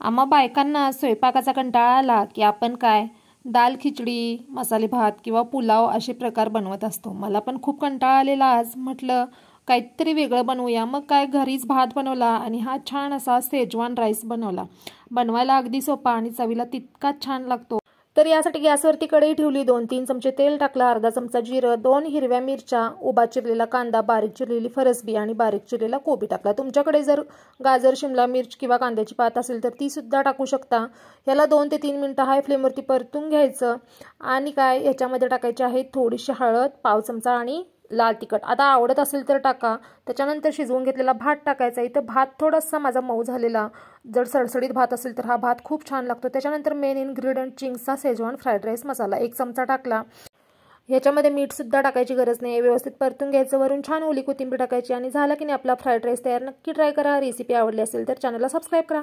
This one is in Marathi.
आम्हा बायकांना स्वयंपाकाचा कंटाळा आला की आपण काय दाल खिचडी, मसाले भात किंवा पुलाव असे प्रकार बनवत असतो। मला पण खूप कंटाळा आलेला। आज म्हटलं काहीतरी वेगळं बनवूया। मग काय घरीच भात बनवला आणि हा छान असा शेजवान राईस बनवला। बनवायला अगदी सोपा आणि चवीला तितकाच छान लागतो। तर यासाठी गॅसवरती कढई ठेवली, 2-3 चमचे तेल टाकलं, अर्धा चमचा जिरं, 2 हिरव्या मिरच्या, उभा चिरलेला कांदा, बारीक चिरलेली फरसबी आणि बारीक चिरलेला कोबी टाकला। तुमच्याकडे जर गाजर, शिमला मिर्च किंवा कांद्याची पात असेल तर ती सुद्धा टाकू शकता। याला 2 ते 3 मिनिटं हाय फ्लेमवरती परतून घ्यायचं आणि काय याच्यामध्ये टाकायची आहे थोडीशी हळद, पाव चमचा आणि लाल तिखट। आता आवडत असेल तर टाका। त्याच्यानंतर शिजवून घेतलेला भात टाकायचा। इथं भात थोडासा माझा मऊ झालेला, जर सडसडीत भात असेल तर हा भात खूप छान लागतो। त्याच्यानंतर मेन इन्ग्रेडियंट चिंग्सचा शेजवान फ्राईड राईस मसाला 1 चमचा टाकला। ह्याच्यामध्ये मीठ सुद्धा टाकायची गरज नाही, व्यवस्थित परतून घ्यायचं। वरून छान ओली कोथिंबीर टाकायची आणि झाला की नाही आपला फ्राईड राईस तयार। नक्की ट्राय करा। रेसिपी आवडली असेल तर चॅनलला सबस्क्राईब करा।